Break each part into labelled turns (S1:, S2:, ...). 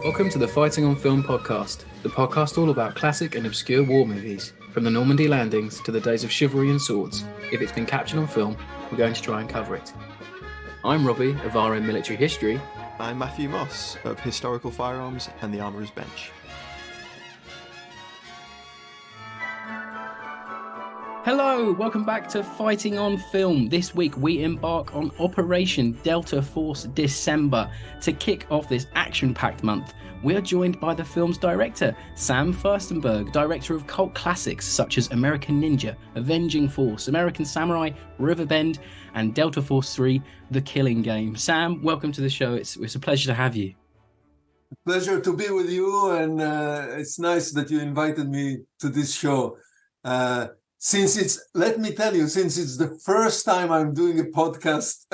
S1: Welcome to the Fighting on Film podcast, the podcast all about classic and obscure war movies, from the Normandy landings to the days of chivalry and swords. If it's been captured on film, we're going to try and cover it. I'm Robbie of RM Military History.
S2: I'm Matthew Moss of Historical Firearms and the Armourer's Bench.
S1: Hello, welcome back to Fighting on Film. This week we embark on Operation Delta Force December. To kick off this action-packed month, we are joined by the film's director, Sam Firstenberg, director of cult classics such as American Ninja, Avenging Force, American Samurai, Riverbend, and Delta Force 3, The Killing Game. Sam, welcome to the show. It's a pleasure to have you.
S3: Pleasure to be with you, and it's nice that you invited me to this show. Since it's the first time I'm doing a podcast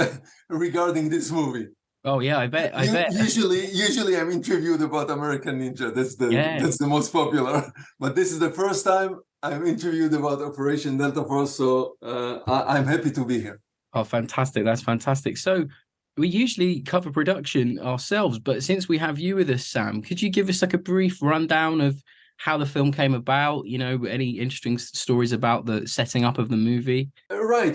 S3: regarding this movie.
S1: Oh yeah, I bet.
S3: Usually I'm interviewed about American Ninja. That's the most popular. But this is the first time I'm interviewed about Operation Delta Force, so I'm happy to be here.
S1: Oh, fantastic. That's fantastic. So we usually cover production ourselves, but since we have you with us, Sam, could you give us like a brief rundown of how the film came about, any interesting stories about the setting up of the movie?
S3: Right.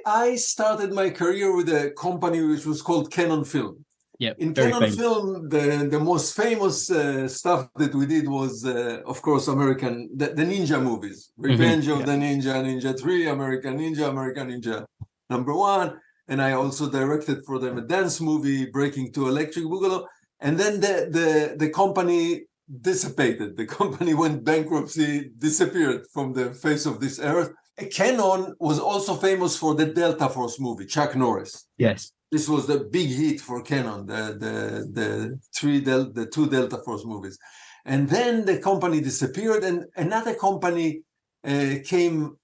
S3: I started my career with a company which was called Canon Film.
S1: Yeah.
S3: In Canon Film, the most famous stuff that we did was, of course, the Ninja movies. Revenge of the Ninja, Ninja 3, American Ninja number 1. And I also directed for them a dance movie, Breaking to Electric Boogaloo. And then the company dissipated. The company went bankruptcy, disappeared from the face of this earth. Canon was also famous for the Delta Force movie, Chuck Norris.
S1: Yes.
S3: This was the big hit for Canon, the two Delta Force movies. And then the company disappeared, and another company came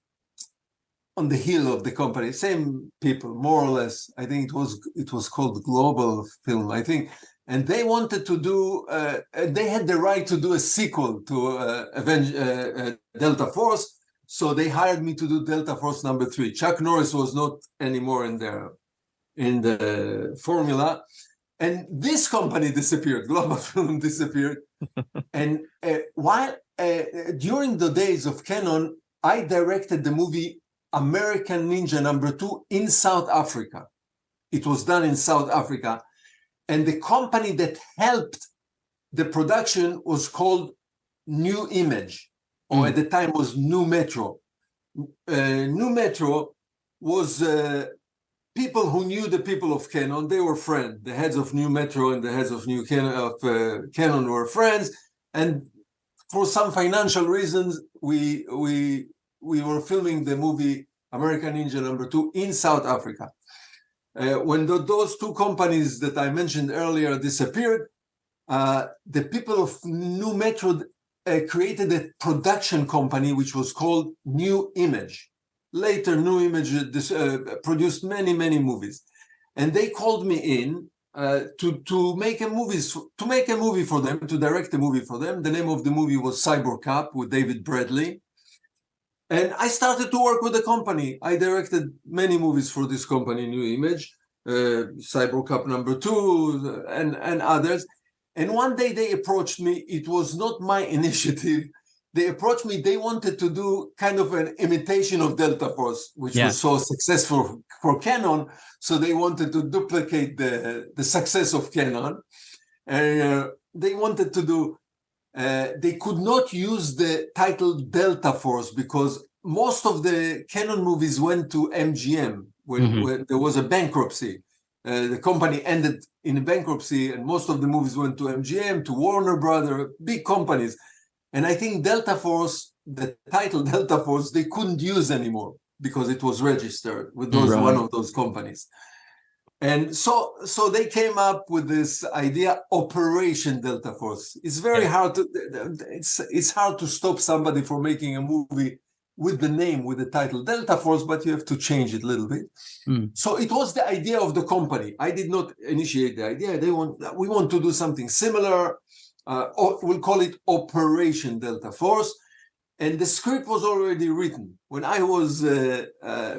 S3: on the heel of the company. Same people, more or less. I think it was called Global Film, I think. And they wanted to do, they had the right to do a sequel to Delta Force. So they hired me to do Delta Force number 3. Chuck Norris was not anymore in the formula. And this company disappeared, Global Film disappeared. And during the days of Canon, I directed the movie American Ninja number 2 in South Africa. It was done in South Africa. And the company that helped the production was called New Image, or at the time was New Metro. New Metro was people who knew the people of Canon. They were friends. The heads of New Metro and the heads of Canon were friends. And for some financial reasons, we were filming the movie American Ninja number 2 in South Africa. When those two companies that I mentioned earlier disappeared, the people of New Metro created a production company which was called New Image. Later, New Image produced many, many movies, and they called me in to make a movie for them, to direct a movie for them. The name of the movie was Cyborg with David Bradley. And I started to work with the company. I directed many movies for this company, New Image, Cyborg number 2, and others. And one day they approached me. It was not my initiative. They approached me. They wanted to do kind of an imitation of Delta Force, which was so successful for Canon. So they wanted to duplicate the success of Canon. And they wanted to do they could not use the title Delta Force because most of the Canon movies went to MGM when there was a bankruptcy. The company ended in bankruptcy, and most of the movies went to MGM, to Warner Brothers, big companies. And I think Delta Force, the title Delta Force, they couldn't use anymore because it was registered with one of those companies. And so they came up with this idea, Operation Delta Force. It's very hard to it's hard to stop somebody from making a movie with the title Delta Force, but you have to change it a little bit. So it was the idea of the company. I did not initiate the idea. We want to do something similar. We'll call it Operation Delta Force. And the script was already written. When I was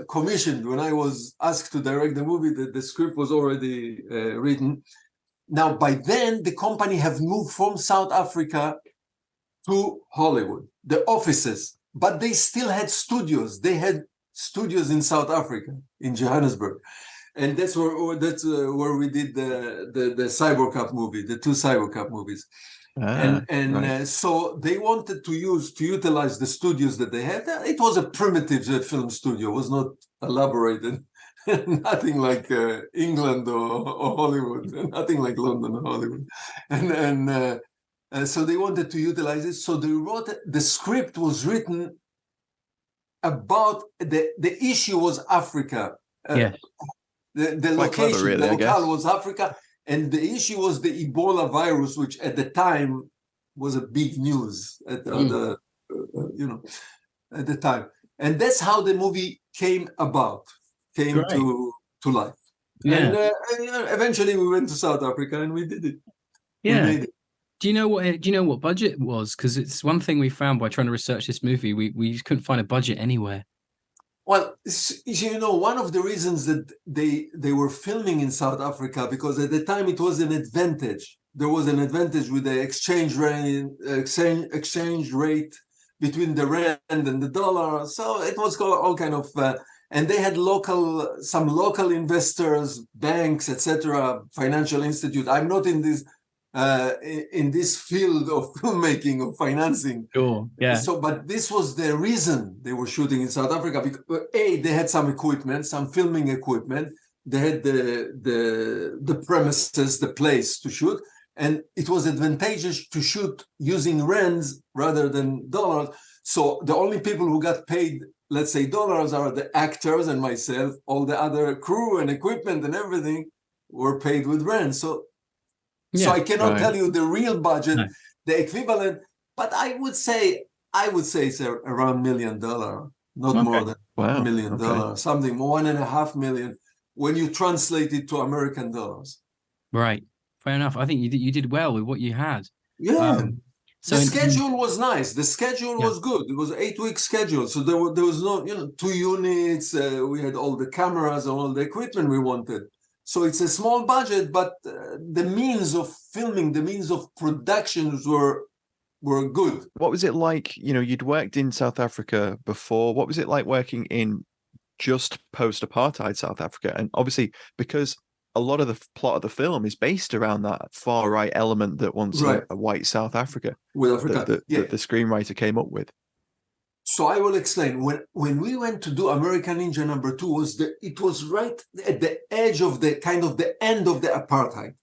S3: commissioned, when I was asked to direct the movie, the script was already written. Now, by then, the company have moved from South Africa to Hollywood, the offices, but they still had studios. They had studios in South Africa, in Johannesburg. And that's where we did the Cyborg Cup movie, the 2 Cyborg Cup movies. So they wanted to utilize the studios that they had. It was a primitive film studio. It was not elaborated. Nothing like England or Hollywood, nothing like London or Hollywood. So they wanted to utilize it. So they wrote, the script was written about, the issue was Africa. The location, really, the locale was Africa. And the issue was the Ebola virus, which at the time was a big news at the time. And that's how the movie came to life. Yeah. And eventually we went to South Africa and we did it.
S1: Yeah. We made it. Do you know what budget was? Because it's one thing we found by trying to research this movie. We couldn't find a budget anywhere.
S3: Well, one of the reasons that they were filming in South Africa, because at the time it was an advantage. There was an advantage with the exchange rate between the rand and the dollar. So it was all kind of, and they had some local investors, banks, etc., financial institute. I'm not in this field of filmmaking, of financing.
S1: Sure, yeah.
S3: So, but this was the reason they were shooting in South Africa, because they had some equipment, some filming equipment. They had the premises, the place to shoot, and it was advantageous to shoot using rands rather than dollars. So the only people who got paid, let's say, dollars are the actors and myself. All the other crew and equipment and everything were paid with rands. So I cannot tell you the real budget, the equivalent, but I would say it's around $1 million, not more than $1 million, something more, $1.5 million when you translate it to American dollars.
S1: Right, fair enough. I think you did well with what you had.
S3: Yeah. So the schedule was nice. The schedule was good. It was an 8-week schedule, so there was no 2 units. We had all the cameras and all the equipment we wanted. So it's a small budget, but the means of filming, the means of productions were good.
S2: What was it like? You'd worked in South Africa before. What was it like working in just post-apartheid South Africa? And obviously, because a lot of the plot of the film is based around that far-right element that wants a white South Africa,
S3: with Africa,
S2: that the screenwriter came up with.
S3: So I will explain. When we went to do American Ninja number 2, it was right at the edge of the kind of the end of the apartheid.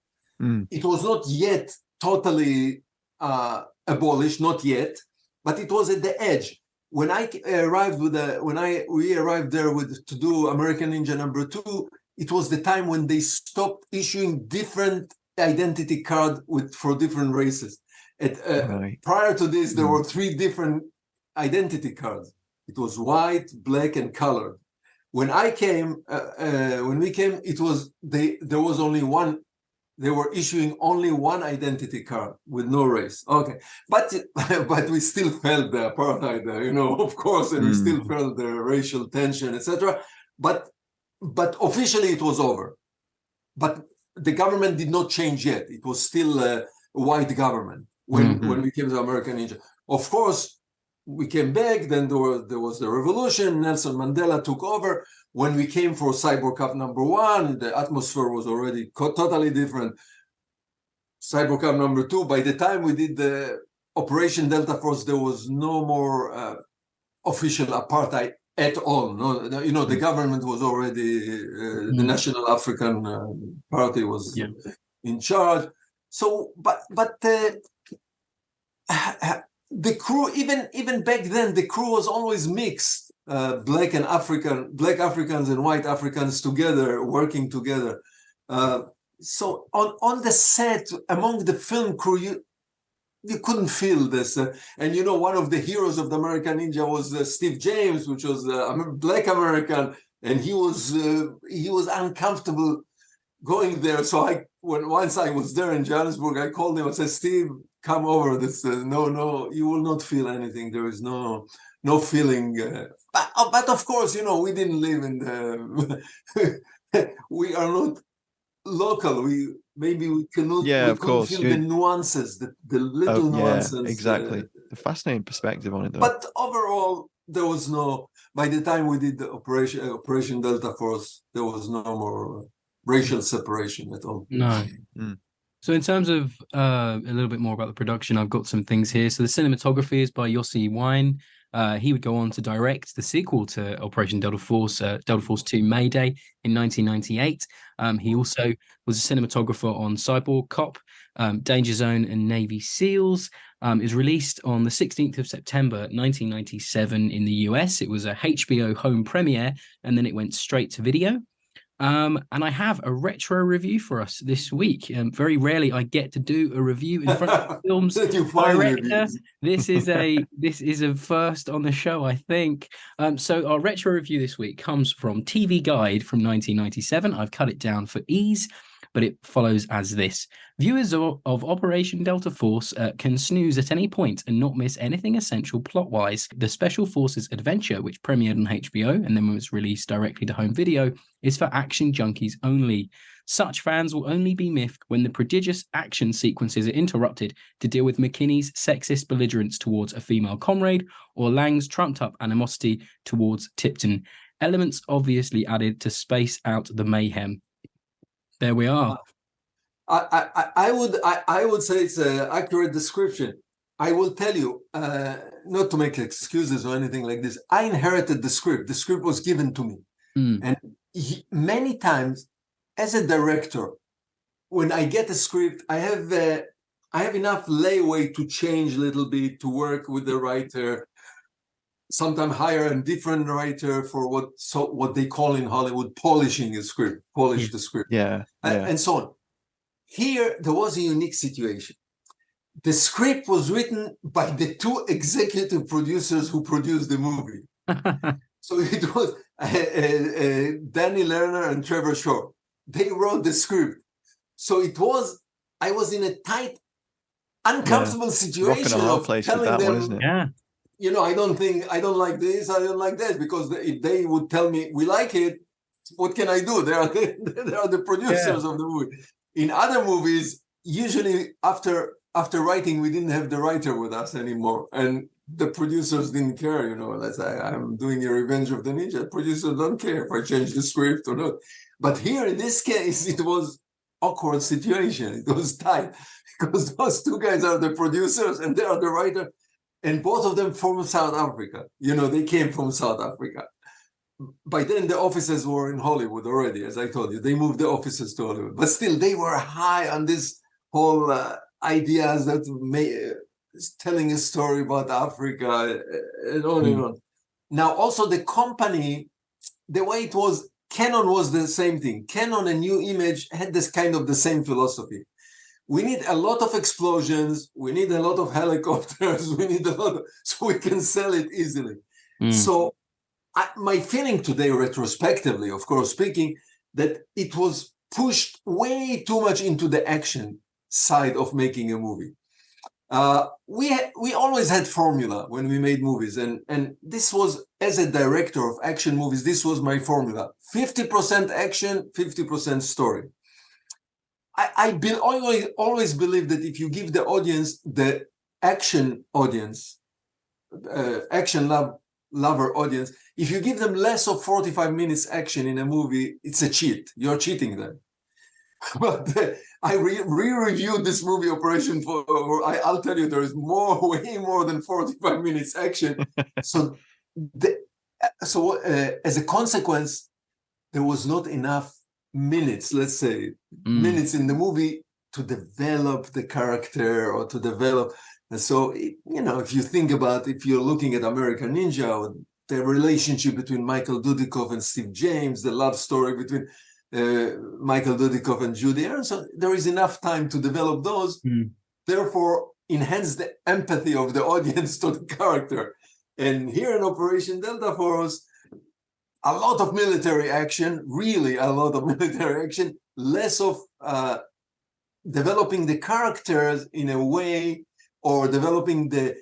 S3: It was not yet totally abolished, not yet, but it was at the edge. When I arrived we arrived there to do American Ninja number 2, it was the time when they stopped issuing different identity cards for different races. Prior to this, there were 3 different identity cards. It was white, black, and colored. When we came, it was there was only one. They were issuing only one identity card with no race. Okay, but we still felt the apartheid, of course, and we still felt the racial tension, etc. But officially it was over. But the government did not change yet. It was still a white government when we came to American Ninja. Of course, we came back, then there was the revolution, Nelson Mandela took over. When we came for Cyborg Cup number 1, the atmosphere was already totally different. Cyborg Cup number 2, by the time we did the Operation Delta Force, there was no more official apartheid at all. No, the government was already, the National African Party was in charge. So, but the crew, even back then, the crew was always mixed, black Africans and white Africans together, working together. So on the set, among the film crew, you couldn't feel this. And one of the heroes of the American Ninja was Steve James, which was a black American, and he was uncomfortable going there. So once I was there in Johannesburg, I called him. I said, Steve, come over. This no, you will not feel anything. There is no feeling. But of course, we didn't live in the. We are not local. We cannot.
S2: Yeah,
S3: We
S2: of
S3: couldn't
S2: course.
S3: feel the nuances, the little nuances.
S2: Exactly. The fascinating perspective on it, though.
S3: But overall, there was no. By the time we did the Operation Delta Force, there was no more racial separation at all.
S1: No. So in terms of a little bit more about the production, I've got some things here. So the cinematography is by Yossi Wine. He would go on to direct the sequel to Operation Delta Force 2 Mayday in 1998. He also was a cinematographer on Cyborg, Cop, Danger Zone, and Navy SEALs. It was released on the 16th of September 1997 in the US. It was a HBO home premiere, and then it went straight to video. And I have a retro review for us this week. Very rarely I get to do a review in front of the film's director. This is a first on the show, I think. So our retro review this week comes from TV Guide from 1997. I've cut it down for ease, but it follows as this. Viewers of Operation Delta Force can snooze at any point and not miss anything essential plot-wise. The Special Forces adventure, which premiered on HBO and then was released directly to home video, is for action junkies only. Such fans will only be miffed when the prodigious action sequences are interrupted to deal with McKinney's sexist belligerence towards a female comrade or Lang's trumped-up animosity towards Tipton. Elements obviously added to space out the mayhem. There we are.
S3: I would say it's an accurate description. I will tell you, not to make excuses or anything like this. I inherited the script. The script was given to me, and many times, as a director, when I get a script, I have enough leeway to change a little bit, to work with the writer. Sometimes hire a different writer for what they call in Hollywood polishing a script, polish the script, and so on. Here, there was a unique situation. The script was written by the two executive producers who produced the movie. So it was Danny Lerner and Trevor Shore. They wrote the script. So I was in a tight, uncomfortable situation of telling them,
S2: isn't it?
S3: You know, I don't like this, I don't like that, because if they would tell me we like it, what can I do? They are the producers of the movie. In other movies, usually after writing, we didn't have the writer with us anymore, and the producers didn't care. You know, let's say I'm doing a Revenge of the Ninja. Producers don't care if I change the script or not. But here, in this case, it was awkward situation. It was tight because those two guys are the producers and they are the writer, and both of them from South Africa. You know, they came from South Africa. By then, the offices were in Hollywood already, as I told you. They moved the offices to Hollywood. But still, they were high on this whole ideas that telling a story about Africa and on and on. Now, also the company, the way it was, Canon was the same thing. Canon and New Image had this kind of the same philosophy. We need a lot of explosions. We need a lot of helicopters. We need a lot so we can sell it easily. So my feeling today, retrospectively, of course, speaking, that it was pushed way too much into the action side of making a movie. We always had formula when we made movies, and this was, as a director of action movies, this was my formula: 50% action, 50% story. I always believe that if you give the audience, the action audience, lover audience, if you give them less of 45 minutes action in a movie, it's a cheat. You're cheating them. But I re-reviewed this movie, Operation. I'll tell you, there is way more than 45 minutes action. So as a consequence, there was not enough minutes, let's say, minutes in the movie to develop the character or to develop. And so, you know, if you think about, if you're looking at American Ninja, or the relationship between Michael Dudikoff and Steve James, the love story between Michael Dudikoff and Judy Aronson, there is enough time to develop those, therefore enhance the empathy of the audience to the character. And here in Operation Delta Force, a lot of military action, really a lot of military action, less of developing the characters in a way, or developing the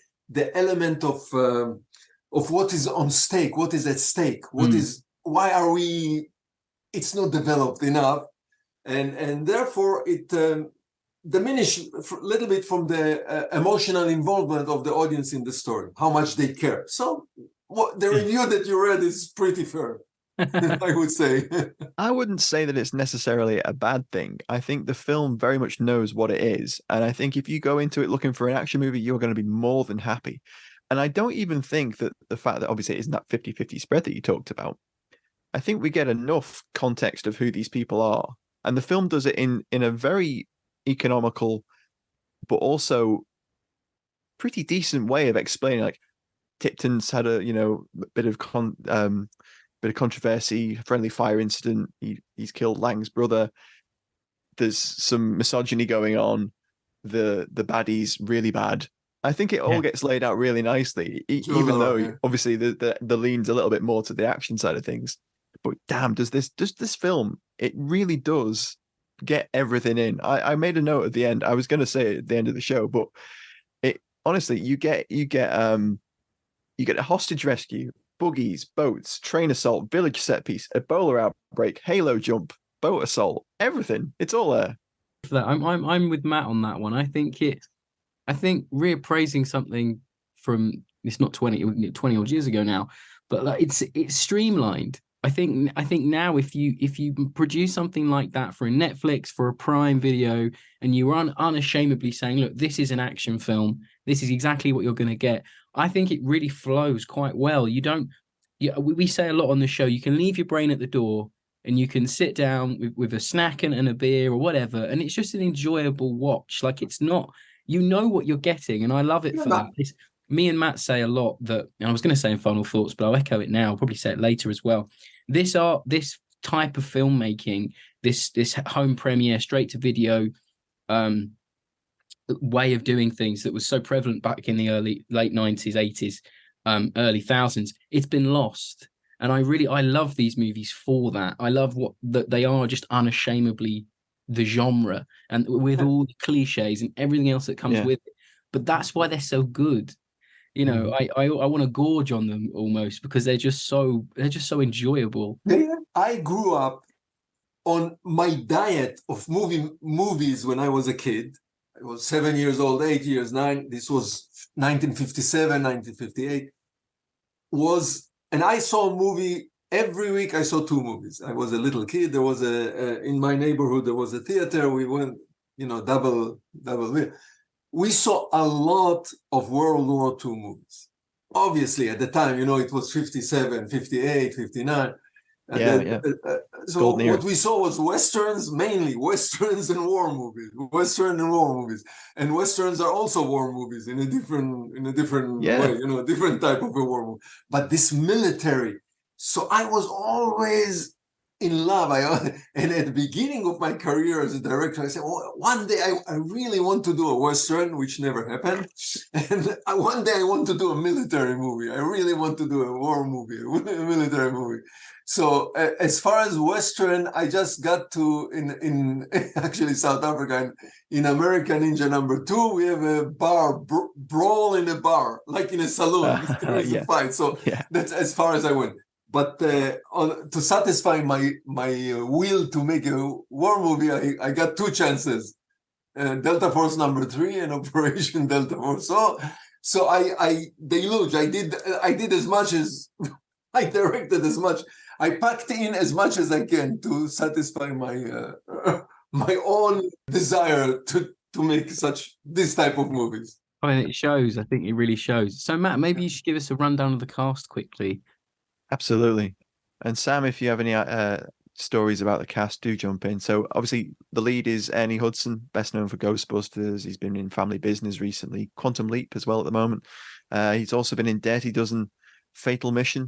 S3: element of what is on stake, what is at stake, why are we, it's not developed enough. and therefore it diminished a little bit from the emotional involvement of the audience in the story, how much they care. So the review that you read is pretty fair. I would say.
S2: I wouldn't say that it's necessarily a bad thing. I think the film very much knows what it is. And I think if you go into it looking for an action movie, you're going to be more than happy. And I don't even think that the fact that obviously it isn't that 50-50 spread that you talked about, I think we get enough context of who these people are. And the film does it in a very economical, but also pretty decent way of explaining, like, Tipton's had a, bit of controversy, friendly fire incident. He's killed Lang's brother. There's some misogyny going on. The baddie's really bad. I think it all gets laid out really nicely, even though obviously the lean's a little bit more to the action side of things. But damn, does this film, it really does get everything in. I made a note at the end. I was going to say it at the end of the show, but it honestly, you get a hostage rescue, buggies, boats, train assault, village set piece, Ebola outbreak, Halo jump, boat assault, everything. It's all there.
S1: I'm with Matt on that one. I think reappraising something from, it's not 20 odd years ago now, but like it's streamlined. I think now if you produce something like that for a Netflix, for a Prime Video, and you are unashamedly saying, look, this is an action film, this is exactly what you're going to get, I think it really flows quite well. We say a lot on the show, you can leave your brain at the door and you can sit down with a snack and a beer or whatever, and it's just an enjoyable watch. Like, it's not, you know what you're getting, and I love it for that. Me and Matt say a lot that, and I was going to say in final thoughts, but I'll echo it now, I'll probably say it later as well. This type of filmmaking, this home premiere, straight to video way of doing things that was so prevalent back in the late 90s, 80s, early thousands, it's been lost. And I love these movies for that. I love that they are just unashamedly the genre, and with all the cliches and everything else that comes with it. But that's why they're so good. I want to gorge on them almost, because they're just so enjoyable.
S3: I grew up on my diet of movies when I was a kid. I was 7 years old, 8 years, 9. This was 1957, 1958. And I saw a movie every week. I saw 2 movies. I was a little kid. There was in my neighborhood, there was a theater. We went, double. We saw a lot of World War II movies. Obviously, at the time, it was 57, 58, 59. So what we saw was Westerns, mainly Westerns and war movies. And Westerns are also war movies in a different way, different type of a war movie. But this military. So I was always in love. And at the beginning of my career as a director, I said, one day I really want to do a Western, which never happened. And one day I want to do a military movie. I really want to do a war movie, a military movie. So as far as Western, I just got to, in actually South Africa, in American Ninja #2, we have a bar, brawl in a bar, like in a saloon. There's a fight. So that's as far as I went. But to satisfy my will to make a war movie, I got 2 chances: Delta Force #3 and Operation Delta Force. So I deluge. I did as much as I directed, as much. I packed in as much as I can to satisfy my own desire to make this type of movies.
S1: I mean, it shows. I think it really shows. So Matt, maybe you should give us a rundown of the cast quickly.
S2: Absolutely. And Sam, if you have any stories about the cast, do jump in. So obviously the lead is Ernie Hudson, best known for Ghostbusters. He's been in Family Business recently, Quantum Leap as well at the moment. He's also been in Dirty Dozen, Fatal Mission,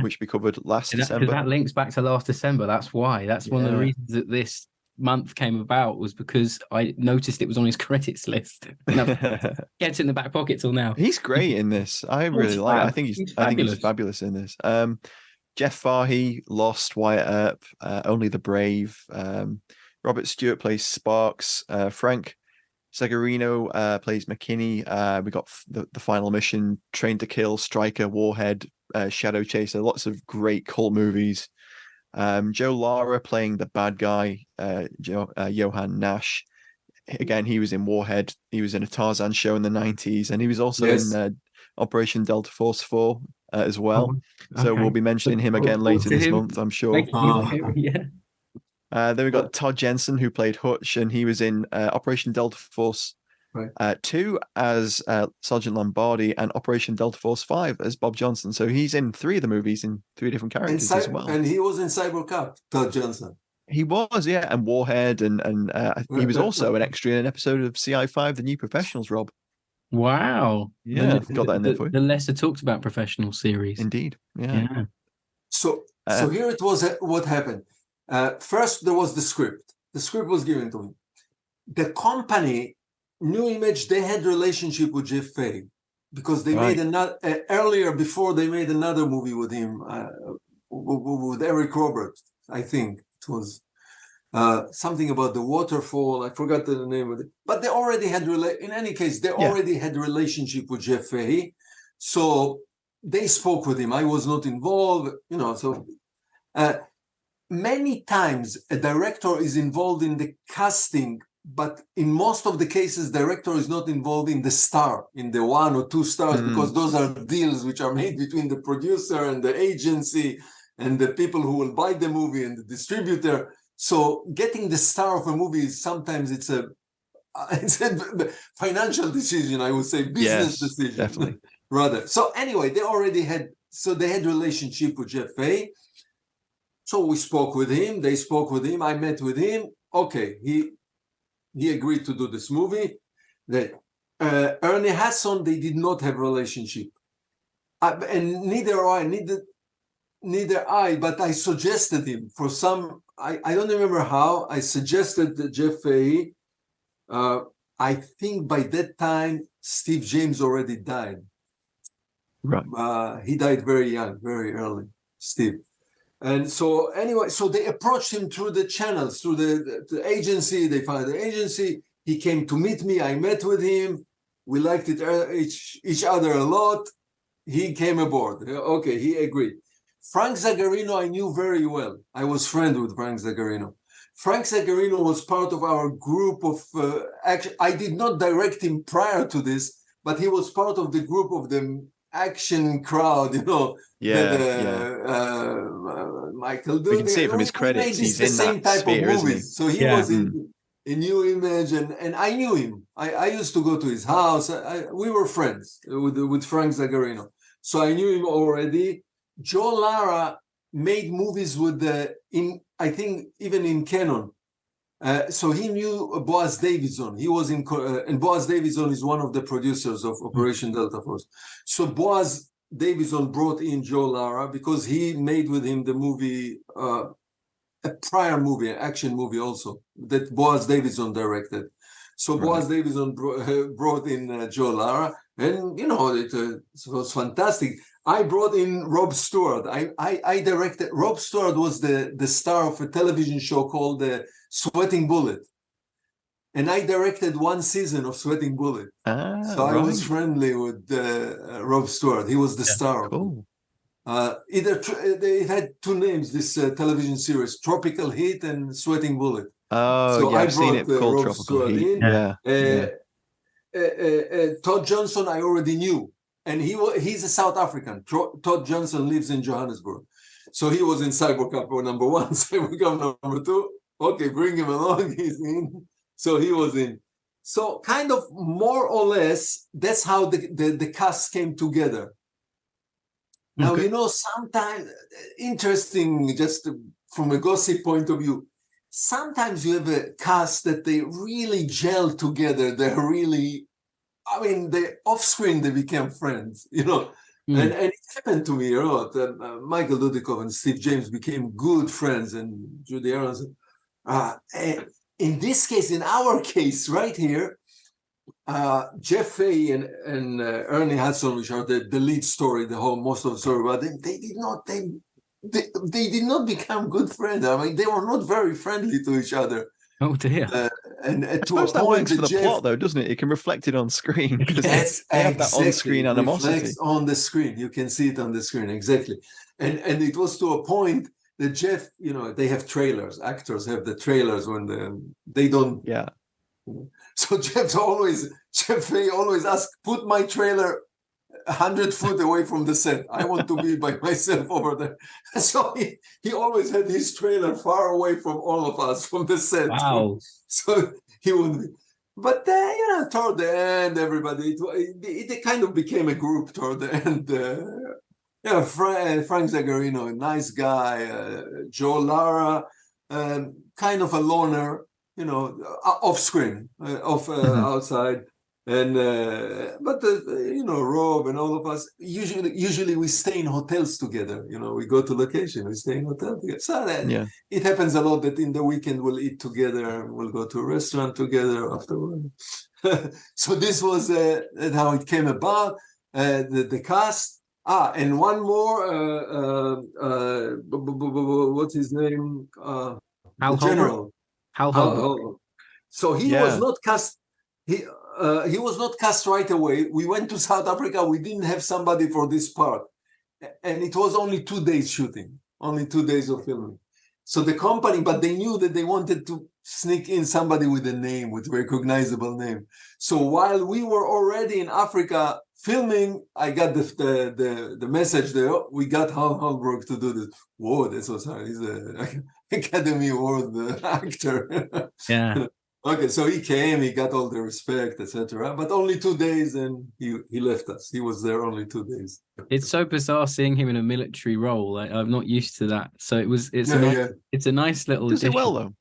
S2: which we covered last December.
S1: Because that links back to last December. That's why. That's one of the reasons that this month came about, was because I noticed it was on his credits list. Gets in the back pocket till now.
S2: He's great in this. I really like. I think he's fabulous in this. Jeff Fahey, Lost, Wyatt Earp, Only the Brave. Robert Stewart plays Sparks. Frank Segarino plays McKinney. We got the Final Mission, Train to Kill, Striker, Warhead, Shadow Chaser. Lots of great cult movies. Joe Lara playing the bad guy, Johan Nash. Again, he was in Warhead. He was in a Tarzan show in the 90s, and he was also in Operation Delta Force 4 as well. So we'll be mentioning him again later this month, I'm sure.
S1: Yeah.
S2: Then we got Todd Jensen, who played Hutch, and he was in Operation Delta Force 2 as Sergeant Lombardi, and Operation Delta Force 5 as Bob Johnson. So he's in 3 of the movies in 3 different characters as well.
S3: And he was in Cyborg, Todd Jensen.
S2: He was, yeah, and Warhead, and he was also an extra in an episode of CI5, The New Professionals, Rob.
S1: Wow.
S2: Yeah, got that in there for you.
S1: The lesser talked about professional series.
S2: Indeed, yeah.
S3: So here it was what happened. First, there was the script. The script was given to me. The company, New Image, they had relationship with Jeff Fahey because they made another earlier before they made another movie with him, with Eric Roberts, I think. It was something about the waterfall. I forgot the name of it. But they already had in any case, they already had a relationship with Jeff Fahey. So they spoke with him. I was not involved, so many times a director is involved in the casting, but in most of the cases, director is not involved in the star, in the 1 or 2 stars, because those are deals which are made between the producer and the agency and the people who will buy the movie and the distributor. So getting the star of a movie is sometimes it's a financial decision, I would say, business decision.
S2: Definitely.
S3: Rather. So anyway, they had relationship with Jeff Fahey. So we spoke with him, they spoke with him, I met with him. Okay, he agreed to do this movie. Ernie Hasson, they did not have relationship. And neither I, but I suggested him for some, I don't remember how, I suggested that Jeff Fahey. I think by that time, Steve James already died.
S2: Right.
S3: He died very young, very early, Steve. And so anyway, so they approached him through the channels, through the agency. They found the agency. He came to meet me. I met with him. We liked each other a lot. He came aboard. Okay, he agreed. Frank Zagarino, I knew very well. I was friends with Frank Zagarino. Frank Zagarino was part of our group of action. I did not direct him prior to this, but he was part of the group of the action crowd, Michael Dudley.
S2: We can see it from his credits. He's in
S3: same
S2: that
S3: type
S2: sphere,
S3: of movies. So he was in New Image, and I knew him. I used to go to his house. We were friends with Frank Zagarino. So I knew him already. Joe Lara made movies I think even in Canon. So he knew Boaz Davidson. He was and Boaz Davidson is one of the producers of Operation Delta Force. So Boaz Davidson brought in Joe Lara because he made with him the movie, a prior movie, an action movie also, that Boaz Davidson directed. So Boaz Davidson brought in Joe Lara, and it was fantastic. I brought in Rob Stewart. I directed. Rob Stewart was the star of a television show called Sweating Bullet, and I directed 1 season of Sweating Bullet. I was friendly with Rob Stewart. He was the star.
S2: Cool.
S3: They had 2 names. This television series: Tropical Heat and Sweating Bullet.
S2: Oh, I've seen it called
S3: Rob
S2: Tropical Heat.
S3: Todd Johnson, I already knew. And he's a South African. Todd Johnson lives in Johannesburg. So he was in Cyborg Cup number 1, Cyborg Cup number 2. Okay, bring him along. He's in. So he was in. So kind of more or less, that's how the cast came together. Now, sometimes, interesting, just from a gossip point of view, sometimes you have a cast that they really gel together. They're really... they off-screen, they became friends, and it happened to me a lot. Michael Dudikoff and Steve James became good friends, and Judy Aronson. In this case, in our case, right here, Jeff Fahey and Ernie Hudson, which are the lead story, most of the story about them, they did not become good friends. They were not very friendly to each other.
S1: Oh dear.
S3: And
S2: I suppose that works for the plot, though, doesn't it? It can reflect it on screen because they have that on-screen animosity.
S3: Reflects on the screen. You can see it on the screen, exactly. And it was to a point Jeff, they have trailers. Actors have the trailers when they don't.
S2: Yeah.
S3: So Jeff always asks, put my trailer 100 foot away from the set. I want to be by myself over there. So he always had his trailer far away from all of us, from the set.
S1: Wow.
S3: So he would be. But toward the end, everybody, it kind of became a group toward the end. Frank Zagarino, a nice guy. Joe Lara, kind of a loner, off screen, outside. And but Rob and all of us usually we stay in hotels together. We go to location, we stay in hotel together. So it happens a lot that in the weekend we'll eat together, we'll go to a restaurant together afterward. So this was how it came about. The cast. And one more. What's his name?
S1: Hal
S3: General.
S1: Hal Holbrook.
S3: So he was not cast. He was not cast right away. We went to South Africa. We didn't have somebody for this part. And it was only 2 days shooting, only 2 days of filming. So the company, but they knew that they wanted to sneak in somebody with a name, with recognizable name. So while we were already in Africa filming, I got the message there. We got Hal Holbrook to do this. Whoa, this was hard. He's an Academy Award actor.
S1: Yeah.
S3: Okay, so he came, he got all the respect, etc. But only 2 days, and he left us. He was there only 2 days.
S1: It's so bizarre seeing him in a military role. I'm not used to that. So it's a nice little.
S2: Does
S1: addition.
S2: it well though.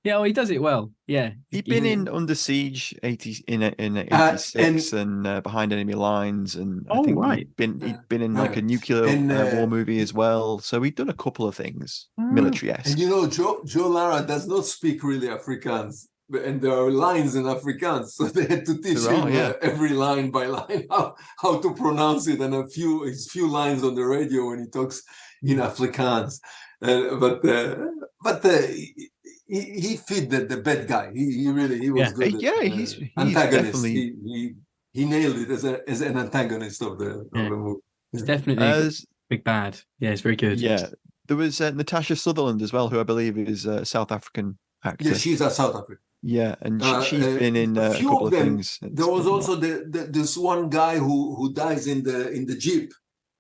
S1: Yeah, well, he does it well. Yeah,
S2: he'd been in Under Siege in 86 and Behind Enemy Lines, and I think he'd been in like a nuclear war movie as well. So he'd done a couple of things military-esque.
S3: And Joe Lara does not speak really Afrikaans. And there are lines in Afrikaans, so they had to teach him every line by line how to pronounce it, and his few lines on the radio when he talks in Afrikaans. But he fit the bad guy. He was good.
S2: He's
S3: antagonist.
S2: definitely
S3: He nailed it as an antagonist of the movie.
S1: It's definitely a big bad. Yeah, it's very good.
S2: Yeah, there was Natasha Sutherland as well, who I believe is a South African actor.
S3: Yeah, she's a South African.
S2: Yeah, and she's been in a couple of things.
S3: There was also this one guy who dies in the Jeep.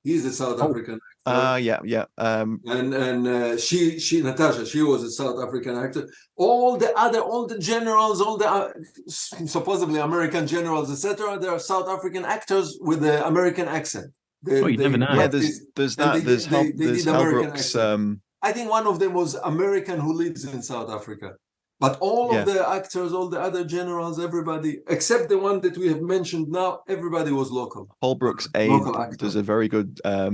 S3: He's a South African actor.
S2: Yeah.
S3: And she Natasha, she was a South African actor. All the generals, all the supposedly American generals, etc. They are South African actors with the American accent.
S1: You never know.
S2: Yeah, there's that. There's Hal Brooks.
S3: I think one of them was American who lives in South Africa. But all of the actors, all the other generals, everybody, except the one that we have mentioned now, everybody was local.
S2: Holbrook's aide does a very good, I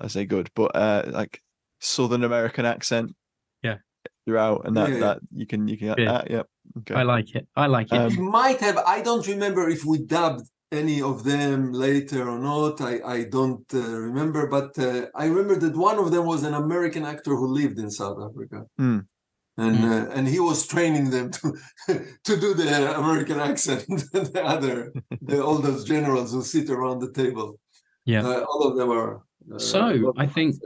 S2: say good, but like Southern American accent.
S1: Yeah.
S2: Throughout, and that you can get that. Yeah. Okay.
S1: I like it.
S3: We might have. I don't remember if we dubbed any of them later or not. I don't remember, but I remember that one of them was an American actor who lived in South Africa. And he was training them to do the American accent. All those generals who sit around the table. Yeah, all of them are.
S1: So I think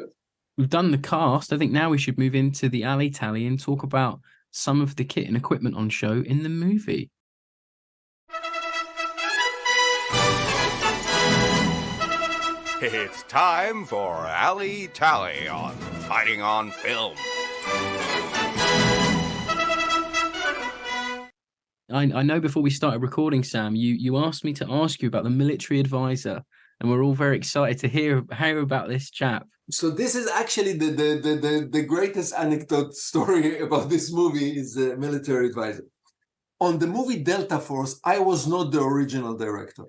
S1: we've done the cast. I think now we should move into the alley tally and talk about some of the kit and equipment on show in the movie.
S4: It's time for Alley Tally on Fighting on Film.
S1: I know before we started recording, Sam, you asked me to ask you about the military advisor, and we're all very excited to hear about this chap.
S3: So this is actually the greatest anecdote story about this movie is the military advisor. On the movie Delta Force, I was not the original director.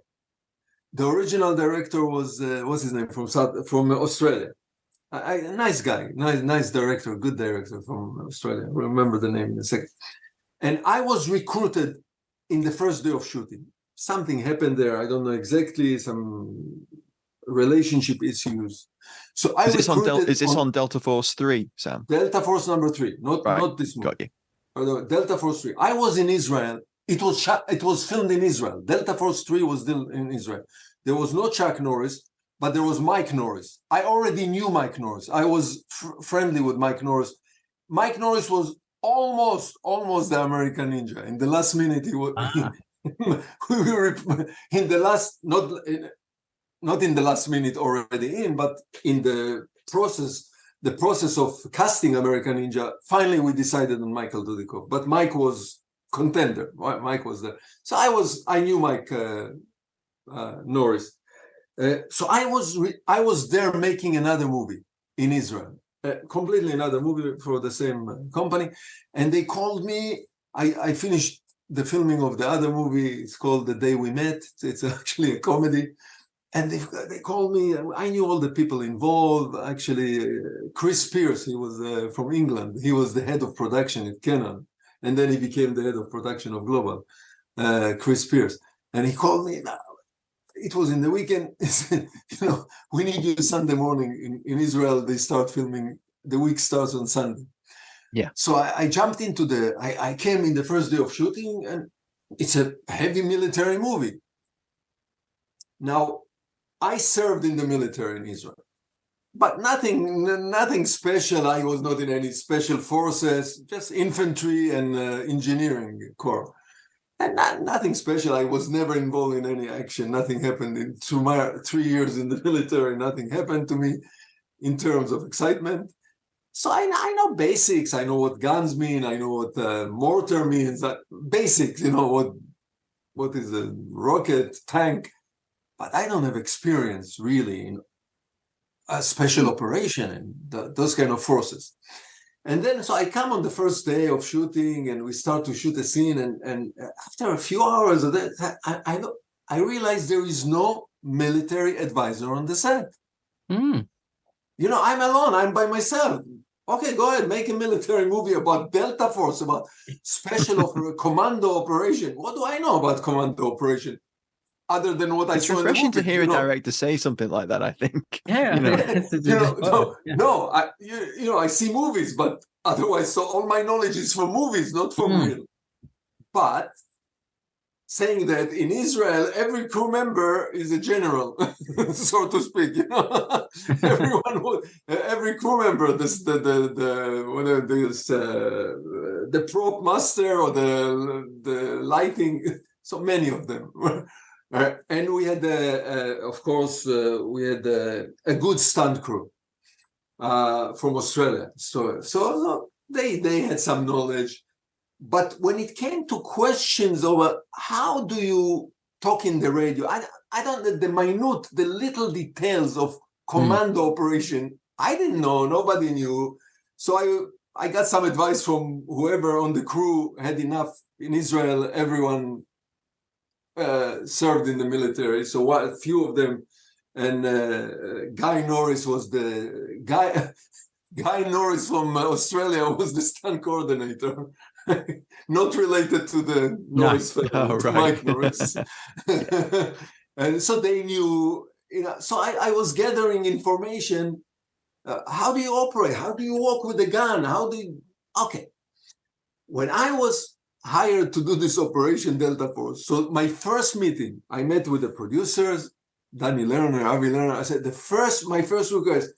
S3: The original director was what's his name from Australia. A nice guy, nice director, good director from Australia. I'll remember the name in a second. And I was recruited in the first day of shooting. Something happened there. I don't know exactly. Some relationship issues. So I
S2: is this on Delta Force 3, Sam?
S3: Delta Force number 3, not this movie.
S2: Got you.
S3: No, Delta Force 3. I was in Israel. It was filmed in Israel. Delta Force 3 was still in Israel. There was no Chuck Norris. but there was Mike Norris. I already knew Mike Norris. I was friendly with Mike Norris. Mike Norris was almost the American Ninja. In the last minute, he was in the last, not in the last minute already in, but in the process of casting American Ninja, finally we decided on Michael Dudikoff. But Mike was contender. Mike was there. So I knew Mike Norris. So I was there making another movie in Israel, completely another movie for the same company. And they called me. I finished the filming of the other movie. It's called The Day We Met. It's actually a comedy. And they called me. I knew all the people involved. Actually, Chris Pierce, he was from England. He was the head of production at Canon. And then he became the head of production of Global, Chris Pierce. And he called me. It was in the weekend. He said, we need you Sunday morning. In Israel, they start filming. The week starts on Sunday.
S2: Yeah.
S3: So I jumped into I came in the first day of shooting, and it's a heavy military movie. Now, I served in the military in Israel, but nothing special. I was not in any special forces, just infantry and engineering corps. And nothing special. I was never involved in any action. Nothing happened in 3 years in the military. Nothing happened to me in terms of excitement. So I know basics. I know what guns mean. I know what mortar means. Basics, what is a rocket, tank. But I don't have experience really in a special operation and those kind of forces. And then, so I come on the first day of shooting, and we start to shoot a scene. And after a few hours of that, I realized there is no military advisor on the set.
S1: Mm.
S3: I'm alone. I'm by myself. Okay, go ahead, make a military movie about Delta Force, about special commando operation. What do I know about commando operation? Other than what I saw in the movie.
S2: It's refreshing to hear a director say something like that, I think.
S1: Yeah.
S3: I see movies, but otherwise, so all my knowledge is from movies, not from real. But saying that in Israel, every crew member is a general, so to speak. Every crew member, the prop master or the lighting, so many of them. And we had, of course, a good stunt crew from Australia. So they had some knowledge. But when it came to questions over how do you talk in the radio, I don't know the little details of commando operation. I didn't know. Nobody knew. So I got some advice from whoever on the crew had enough. In Israel, everyone served in the military, so a few of them, and Guy Norris was the guy. Guy Norris from Australia was the stunt coordinator, not related to the Norris family, to Mike Norris. And so they knew, so I was gathering information. How do you operate? How do you walk with a gun? Okay. When I was hired to do this Operation Delta Force, so my first meeting, I met with the producers, Danny Lerner, Avi Lerner. I said, my first request,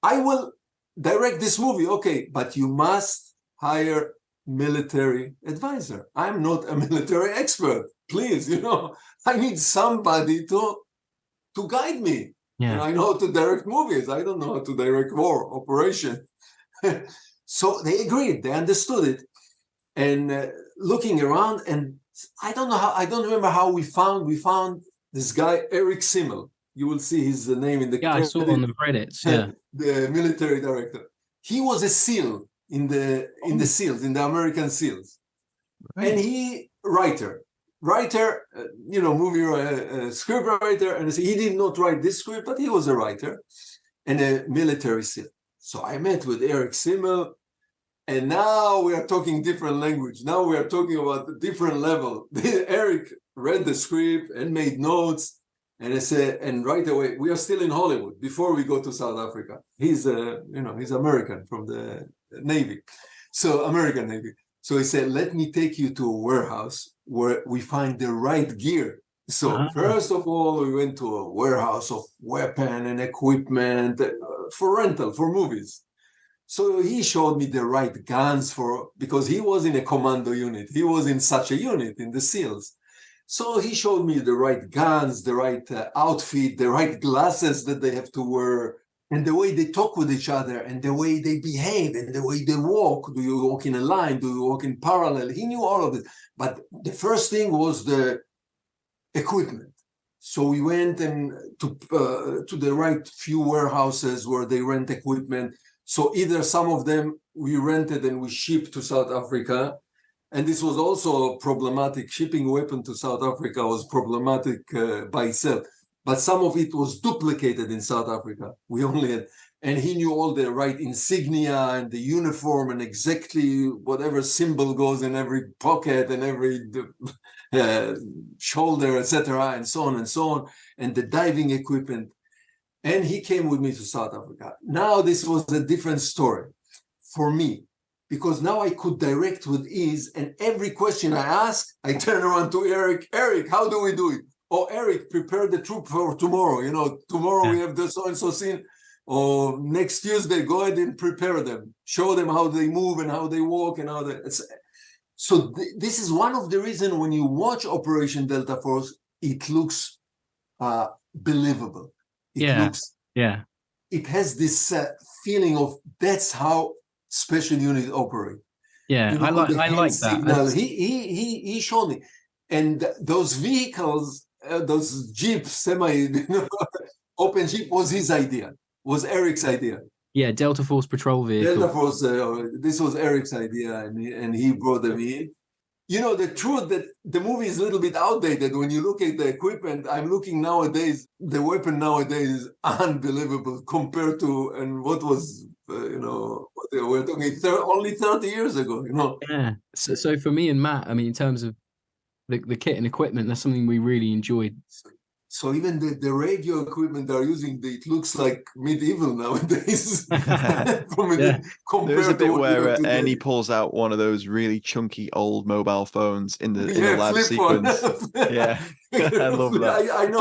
S3: I will direct this movie, okay, but you must hire military advisor. I'm not a military expert. Please, I need somebody to guide me.
S1: Yeah.
S3: And I know how to direct movies. I don't know how to direct war operation. So they agreed. They understood it. And looking around, and I don't remember how we found this guy, Eric Simmel. You will see his name in the
S1: credits. I saw it on the credits. Yeah,
S3: the military director. He was a SEAL in the SEALs, in the American SEALs, and he writer, movie script writer, and he did not write this script, but he was a writer and a military SEAL. So I met with Eric Simmel, and now we are talking different language. Now we are talking about a different level. Eric read the script and made notes. And I said, and right away, we are still in Hollywood before we go to South Africa. He's he's American from the Navy. So American Navy. So he said, let me take you to a warehouse where we find the right gear So first of all, we went to a warehouse of weapon and equipment for rental, for movies. So he showed me the right guns because he was in a commando unit. He was in such a unit in the SEALs. So he showed me the right guns, the right outfit, the right glasses that they have to wear, and the way they talk with each other, and the way they behave, and the way they walk. Do you walk in a line? Do you walk in parallel? He knew all of it. But the first thing was the equipment. So we went to the right few warehouses where they rent equipment. So either some of them we rented and we shipped to South Africa. And this was also problematic. Shipping weapon to South Africa was problematic by itself. But some of it was duplicated in South Africa. We only had, and he knew all the right insignia and the uniform and exactly whatever symbol goes in every pocket and every shoulder, etc., and so on, and the diving equipment. And he came with me to South Africa. Now this was a different story for me, because now I could direct with ease, and every question I ask, I turn around to Eric. Eric, how do we do it? Oh, Eric, prepare the troop for tomorrow. You know, tomorrow we have the so-and-so scene. Or next Tuesday, go ahead and prepare them. Show them how they move and how they walk and how they... So this is one of the reasons when you watch Operation Delta Force, it looks believable. It has this feeling of that's how special units operate.
S1: Yeah,
S3: you know,
S1: I like that.
S3: He showed me, and those vehicles, those jeeps, open jeep was his idea. Was Eric's idea.
S1: Yeah, Delta Force patrol vehicle.
S3: Delta Force. This was Eric's idea, and he brought them in. You know, the truth that the movie is a little bit outdated. When you look at the equipment, I'm looking nowadays, the weapon nowadays is unbelievable compared to, and what was, we're talking only 30 years ago,
S1: Yeah. So for me and Matt, I mean, in terms of the kit and equipment, that's something we really enjoyed.
S3: So even the radio equipment they're using, it looks like medieval nowadays.
S2: There's a bit where Ernie pulls out one of those really chunky old mobile phones in the lab sequence. Yeah, I love that.
S3: I know.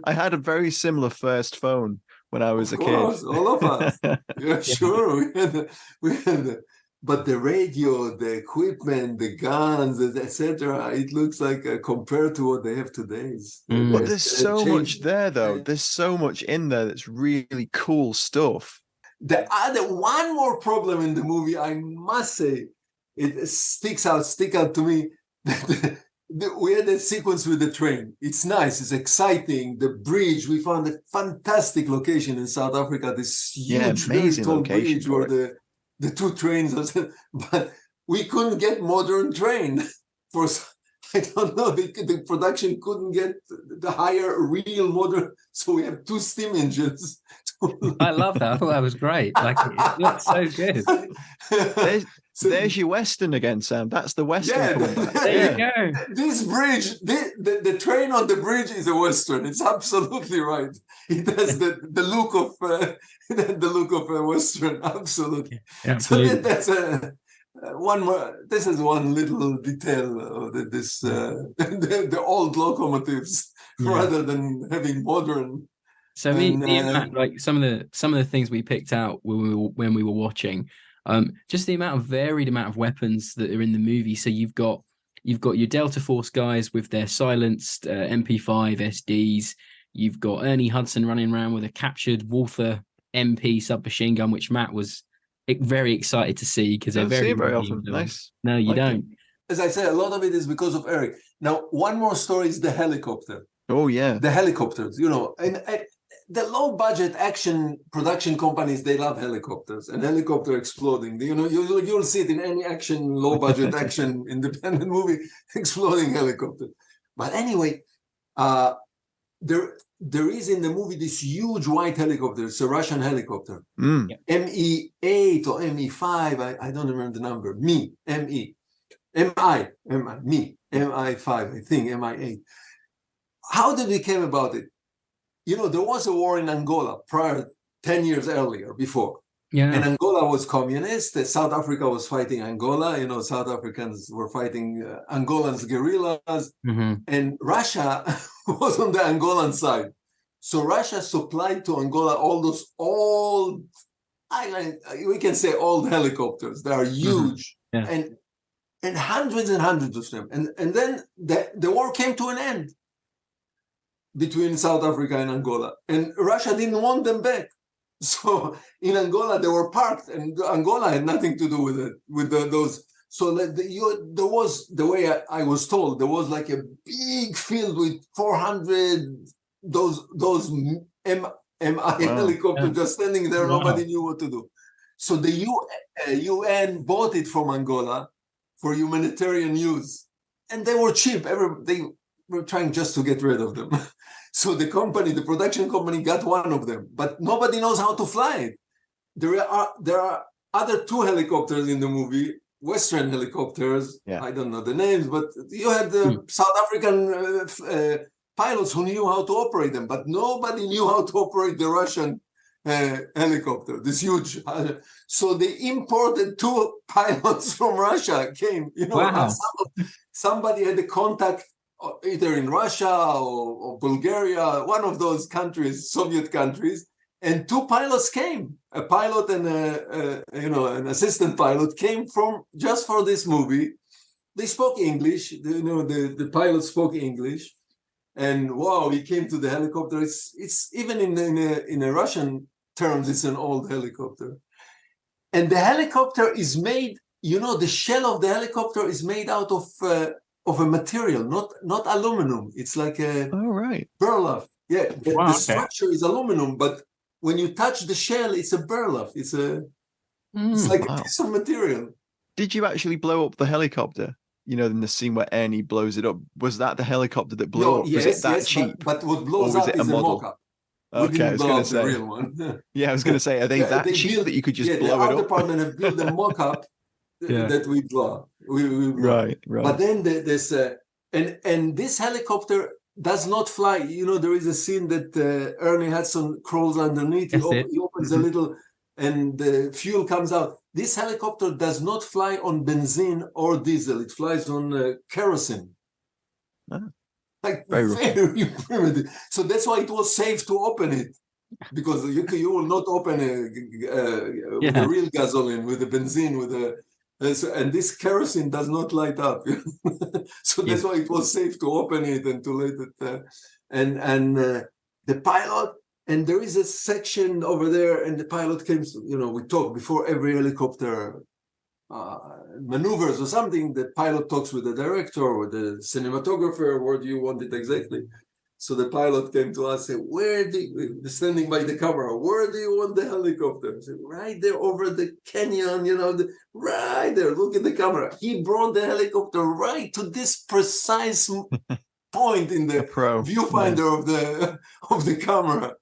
S2: I had a very similar first phone when I was a kid.
S3: All of us. Yeah, sure. We had but the radio, the equipment, the guns, etc., it looks like compared to what they have today.
S2: But there's so much there, though. There's so much in there that's really cool stuff.
S3: The other one more problem in the movie, I must say, it sticks out to me. We had a sequence with the train. It's nice. It's exciting. The bridge. We found a fantastic location in South Africa. This huge,
S2: amazing
S3: tall
S2: location
S3: bridge where the two trains, but we couldn't get modern train. For I don't know, the production couldn't get the higher real modern, so we have two steam engines.
S1: I love that. I thought that was great. Like it looks so good.
S2: There's your Western again, Sam. That's the Western.
S1: There you go.
S3: This bridge, the train on the bridge is a Western. It's absolutely right. It has the look of a Western. Absolutely.
S1: Absolutely.
S3: So that's one more. This is one little detail of the old locomotives rather than having modern.
S1: So me and Matt, like some of the things we picked out when we were watching. Just the varied amount of weapons that are in the movie. So you've got your Delta Force guys with their silenced MP5 SDs. You've got Ernie Hudson running around with a captured Walther MP submachine gun, which Matt was very excited to see because they're very
S2: often. Nice.
S1: No, you don't.
S3: As I said, a lot of it is because of Eric. Now, one more story is the helicopter.
S2: Oh yeah,
S3: the helicopters. And the low-budget action production companies, they love helicopters and helicopter exploding. You'll see it in any action, low-budget action, independent movie, exploding helicopter. But anyway, there is in the movie this huge white helicopter. It's a Russian helicopter. ME8 or ME5, I don't remember the number. MI5, I think, MI8. How did we came about it? There was a war in Angola 10 years earlier, before. And Angola was communist. South Africa was fighting Angola. South Africans were fighting Angolans guerrillas. And Russia was on the Angolan side. So Russia supplied to Angola all those old, we can say old helicopters. They are huge. And hundreds and hundreds of them. And then the war came to an end between South Africa and Angola. And Russia didn't want them back. So in Angola, they were parked, and Angola had nothing to do with it, with those. So there was, the way I was told, there was like a big field with 400 those MI helicopters just standing there. Nobody knew what to do. So the UN bought it from Angola for humanitarian use, and they were cheap. They were trying just to get rid of them. So the production company got one of them, but nobody knows how to fly it. There are other two helicopters in the movie, Western helicopters. I don't know the names, but you had the South African pilots who knew how to operate them, but nobody knew how to operate the Russian helicopter, this huge. So they imported two pilots from Russia, came, somebody had a contact either in Russia or Bulgaria, one of those countries, Soviet countries, and two pilots came. A pilot and an assistant pilot came from just for this movie. They spoke English. The pilot spoke English, and wow, he came to the helicopter. It's even in a Russian terms, it's an old helicopter, and the helicopter is made. The shell of the helicopter is made out of a material, not aluminum. It's like a burlap. Yeah, the structure is aluminum, but when you touch the shell, it's a burlap. It's like a piece of material.
S2: Did you actually blow up the helicopter? In the scene where Ernie blows it up, was that the helicopter that blew up?
S3: Yes,
S2: was it that cheap?
S3: But what blows up is a mock-up.
S2: Okay, I was going to say.
S3: The real one.
S2: Yeah, I was going to say, are they that cheap that you could just blow it up?
S3: The art department have built a mock-up that we blow. We blow. Right. But then there's and this helicopter does not fly. There is a scene that Ernie Hudson crawls underneath. He opens a little, and the fuel comes out. This helicopter does not fly on benzene or diesel. It flies on kerosene. Like very primitive. So that's why it was safe to open it, because you will not open with a real gasoline, with the benzene, and this kerosene does not light up. So that's why it was safe to open it and to let it. And the pilot, and there is a section over there, and the pilot came. We talk before every helicopter maneuvers or something. The pilot talks with the director or the cinematographer. Where do you want it exactly? So the pilot came to us and said, standing by the camera, where do you want the helicopter? I said, right there over the canyon, right there, look at the camera. He brought the helicopter right to this precise point in the viewfinder of the camera.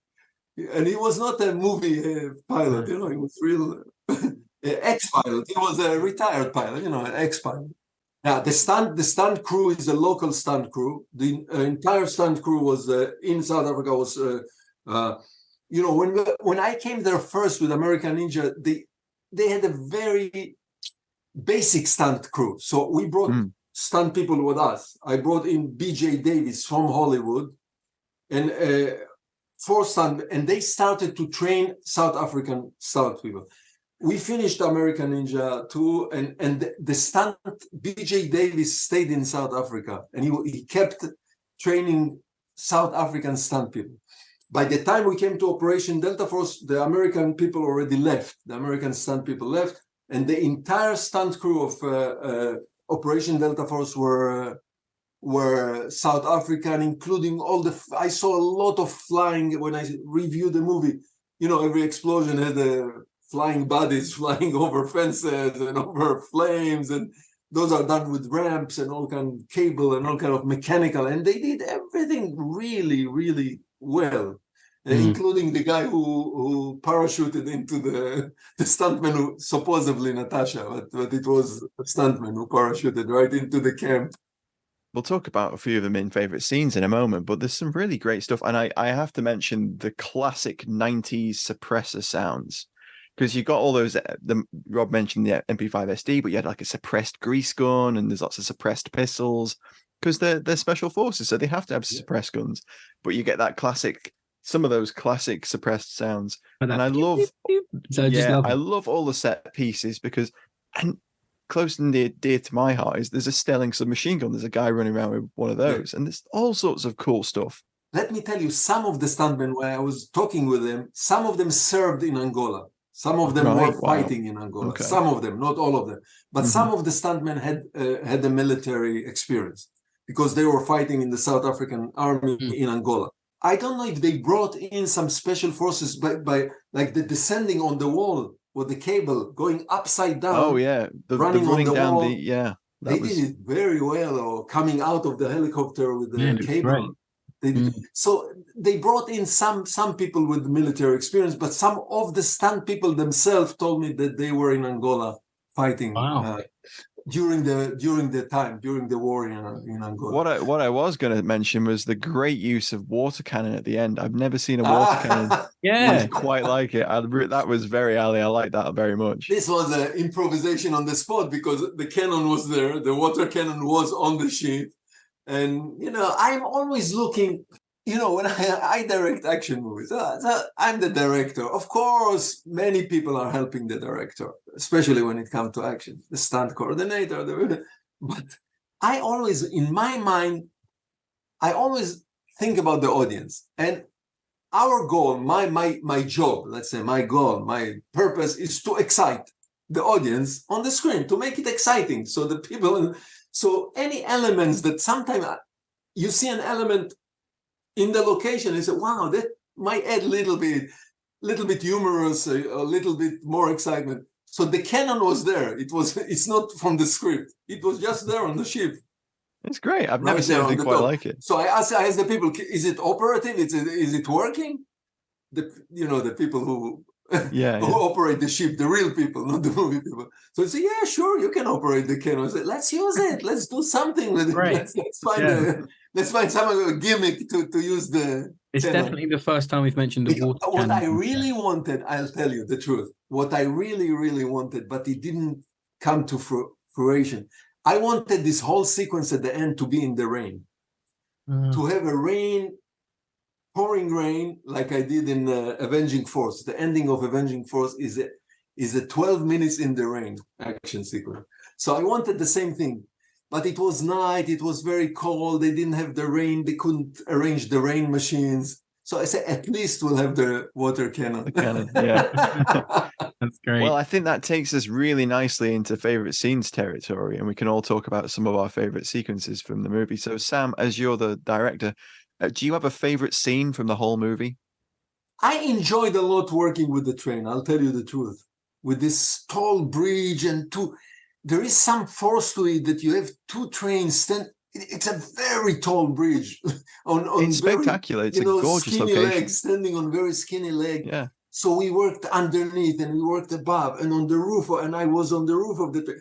S3: And he was not a movie pilot, he was real ex-pilot. He was a retired pilot, an ex-pilot. Now, the stunt crew is a local stunt crew. The entire stunt crew was in South Africa. Was when I came there first with American Ninja, they had a very basic stunt crew. So we brought stunt people with us. I brought in B.J. Davis from Hollywood, and 4 stunt, and they started to train South African stunt people. We finished American Ninja 2, and the stunt, B.J. Davis stayed in South Africa, and he kept training South African stunt people. By the time we came to Operation Delta Force, the American people already left. The American stunt people left, and the entire stunt crew of Operation Delta Force were South African, including I saw a lot of flying when I reviewed the movie. Every explosion had flying bodies flying over fences and over flames, and those are done with ramps and all kind of cable and all kind of mechanical, and they did everything really, really well, including the guy who parachuted into the stuntman, who supposedly Natasha, but it was a stuntman who parachuted right into the camp.
S2: We'll talk about a few of the main favorite scenes in a moment, but there's some really great stuff, and I have to mention the classic 90s suppressor sounds. because you got all those. Rob mentioned the MP5 SD, but you had like a suppressed grease gun, and there's lots of suppressed pistols because they're special forces, so they have to have suppressed guns. But you get that classic, some of those classic suppressed sounds, and I love.
S1: So just love
S2: I love all the set pieces because, and close and dear to my heart is there's a Sterling submachine gun. There's a guy running around with one of those, and there's all sorts of cool stuff.
S3: Let me tell you, some of the stuntmen, when I was talking with them, some of them served in Angola. Some of them were fighting in Angola. Okay. Some of them, not all of them. But some of the stuntmen had the military experience because they were fighting in the South African army in Angola. I don't know if they brought in some special forces by like the descending on the wall with the cable going upside down.
S2: Oh, yeah.
S3: Running on the
S2: down
S3: wall.
S2: They
S3: did it very well, or coming out of the helicopter with the cable. So they brought in some people with military experience, but some of the stunt people themselves told me that they were in Angola fighting during the war in Angola.
S2: What I was going to mention was the great use of water cannon at the end. I've never seen a water cannon quite like it. That was very Ali. I like that very much.
S3: This was an improvisation on the spot because the cannon was there, the water cannon was on the ship. And, I'm always looking, when I direct action movies, I'm the director. Of course, many people are helping the director, especially when it comes to action, the stunt coordinator. But I always, in my mind, I always think about the audience. And our goal, my job, let's say my goal, my purpose is to excite the audience on the screen, to make it exciting. So the people... So any elements that sometimes you see an element in the location and say, wow, that might add a little bit humorous, a little bit more excitement. So the cannon was there. It's not from the script. It was just there on the ship.
S2: It's great. I've never seen anything quite like it.
S3: So I asked the people, is it operative? Is it working? The people who operate the ship, the real people, not the movie people. So I say, yeah, sure, you can operate the cannon. I said, let's use it. Let's do something with it.
S1: Right.
S3: Let's find some gimmick to use the
S1: It's cannon. Definitely the first time we've mentioned the water
S3: cannon. What I really wanted, I'll tell you the truth, what I really, really wanted, but it didn't come to fruition. I wanted this whole sequence at the end to be in the rain. To have a pouring rain, like I did in Avenging Force. The ending of Avenging Force is a 12 minutes in the rain action sequence. So I wanted the same thing, but it was night. It was very cold. They didn't have the rain. They couldn't arrange the rain machines. So I said, at least we'll have the water cannon.
S2: The cannon, yeah.
S1: That's great.
S2: Well, I think that takes us really nicely into favorite scenes territory, and we can all talk about some of our favorite sequences from the movie. So Sam, as you're the director, do you have a favorite scene from the whole movie?
S3: I enjoyed a lot working with the train. I'll tell you the truth. With this tall bridge there is some force to it that you have two trains. It's a very tall bridge.
S2: It's spectacular. It's a gorgeous
S3: skinny
S2: location.
S3: Legs, standing on very skinny leg.
S2: Yeah.
S3: So we worked underneath and we worked above and on the roof, and I was on the roof of the train.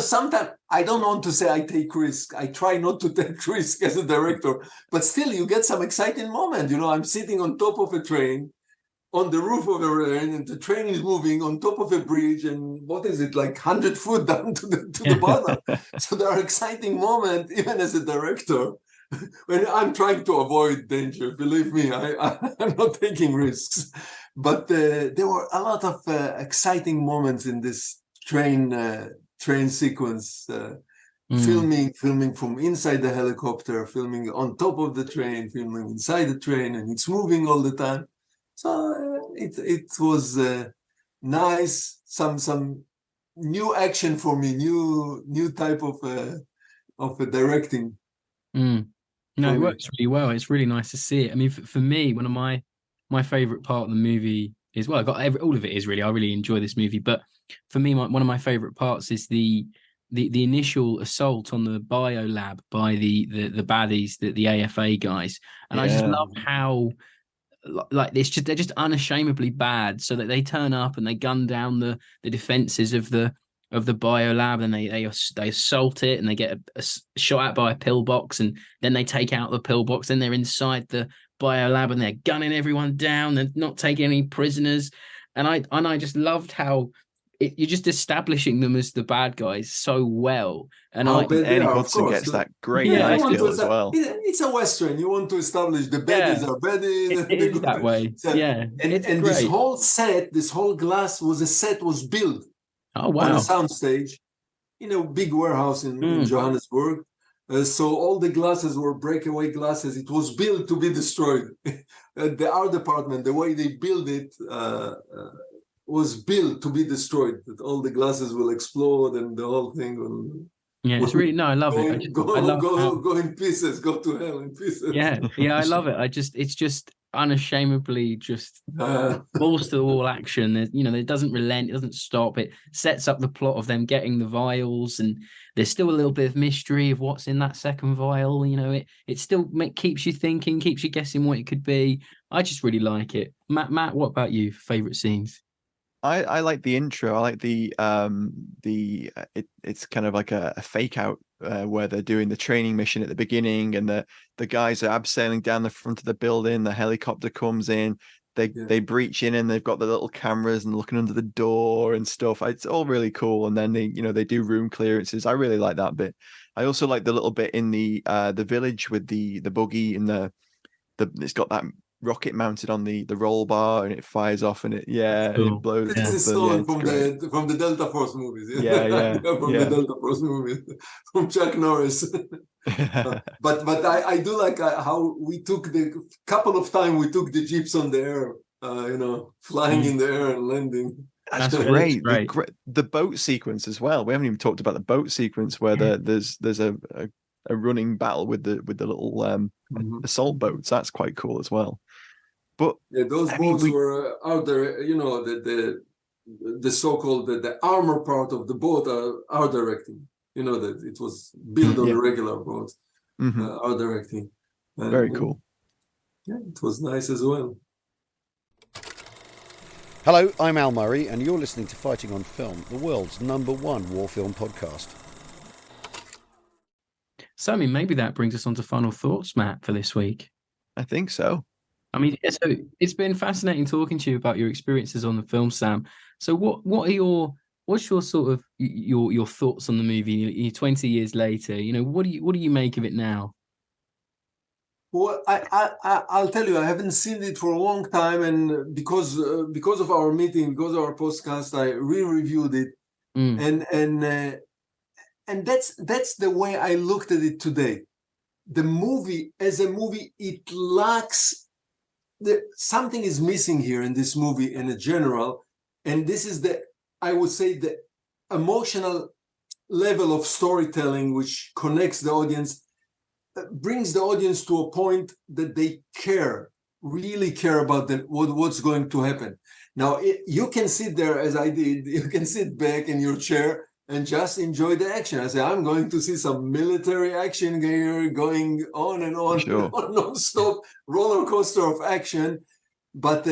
S3: Sometimes I don't want to say I take risk. I try not to take risk as a director, but still you get some exciting moment. I'm sitting on top of a train, on the roof of a train, and the train is moving on top of a bridge, and what is it, like 100 foot down to the bottom. So there are exciting moments, even as a director, when I'm trying to avoid danger. Believe me, I'm not taking risks. But there were a lot of exciting moments in this train sequence, filming from inside the helicopter, filming on top of the train, filming inside the train, and it's moving all the time. So it was nice, some new action for me, new type of directing.
S1: No, it works really well. It's really nice to see it. I mean, for me, one of my favorite part of the movie is, well, I got all of it is really, I really enjoy this movie, but for me, one of my favorite parts is the initial assault on the bio lab by the baddies, the AFA guys, and I just love how they're just unashamedly bad, so that they turn up and they gun down the defenses of the bio lab, and they assault it, and they get a shot at by a pillbox, and then they take out the pillbox, then they're inside the bio lab and they're gunning everyone down, they're not taking any prisoners. and I just loved how you're just establishing them as the bad guys so well. And
S3: How bad they
S2: Ernie
S3: are, of
S2: Hudson
S3: course.
S2: gets that great
S1: Yeah,
S2: knife
S3: you want
S2: skill
S3: to
S2: as well.
S3: It's a Western. You want to establish the baddies are baddies.
S1: it
S3: the
S1: is that way.
S3: So-
S1: Yeah, it's
S3: and
S1: great.
S3: this whole set, this whole glass was built
S1: Oh
S3: on
S1: wow.
S3: a soundstage in a big warehouse in Johannesburg. So all the glasses were breakaway glasses. It was built to be destroyed. The art department, the way they build it, was built to be destroyed. That all the glasses will explode and the whole thing will.
S1: Yeah, it's really I love it. I love
S3: go in pieces. Go to hell in pieces.
S1: Yeah, I love it. It's just unashamedly just balls to the wall action. It doesn't relent, it doesn't stop. It sets up the plot of them getting the vials, and there's still a little bit of mystery of what's in that second vial. It still keeps you thinking, keeps you guessing what it could be. I just really like it. Matt, what about you? Favorite scenes?
S2: I like the intro. I like it's kind of like a fake out where they're doing the training mission at the beginning, and the guys are abseiling down the front of the building. The helicopter comes in, they breach in, and they've got the little cameras and looking under the door and stuff. It's all really cool. And then they do room clearances. I really like that bit. I also like the little bit in the village with the buggy and it's got that rocket mounted on the roll bar, and it fires off, and it blows.
S3: This is stolen from the Delta Force movies. The Delta Force movies from Chuck Norris. But I do like how we took the couple of times we took the jeeps on the air, flying in the air and landing.
S2: That's great. The boat sequence as well. We haven't even talked about the boat sequence where there's a running battle with the little assault boats. That's quite cool as well. But
S3: those boats were out there. The so-called the armor part of the boat are directing. That it was built on regular boats. Art directing.
S2: Very cool.
S3: Yeah, it was nice as well.
S5: Hello, I'm Al Murray, and you're listening to Fighting on Film, the world's #1 war film podcast.
S1: So, maybe that brings us on to final thoughts, Matt, for this week.
S2: I think so.
S1: So it's been fascinating talking to you about your experiences on the film, Sam. So what's your sort of your thoughts on the movie 20 years later? What do you make of it now?
S3: Well, I'll tell you, I haven't seen it for a long time, and because of our meeting, because of our podcast, I re-reviewed it, and that's the way I looked at it today. The movie, as a movie, it lacks. Something is missing here in this movie in general, and this is I would say the emotional level of storytelling which connects the audience, brings the audience to a point that they really care about what's going to happen. Now, you can sit there as I did, you can sit back in your chair and just enjoy the action. I say, I'm going to see some military action here going on and on, non-stop roller coaster of action. But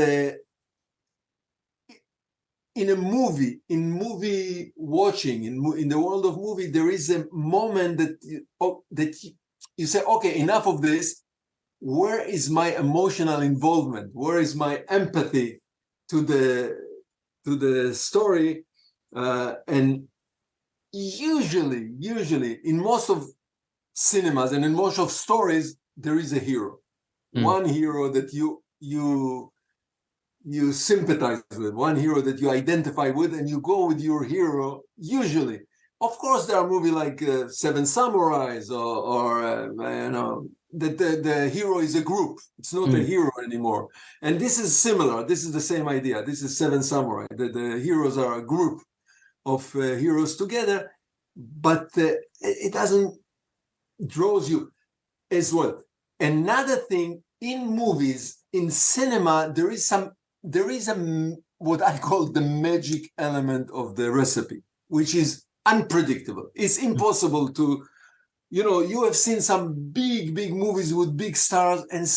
S3: in movie watching, in the world of movie, there is a moment that you say, okay, enough of this. Where is my emotional involvement? Where is my empathy to the story? And usually in most of cinemas and in most of stories, there is a hero, one hero that you sympathize with, one hero that you identify with, and you go with your hero. Usually, of course, there are movies like Seven Samurais or that the hero is a group. It's not a hero anymore. And this is similar. This is the same idea. This is Seven Samurai. The heroes are a group of heroes together, but it doesn't draws you as well. Another thing, in movies, in cinema, there is what I call the magic element of the recipe, which is unpredictable. It's impossible to, you have seen some big movies with big stars, and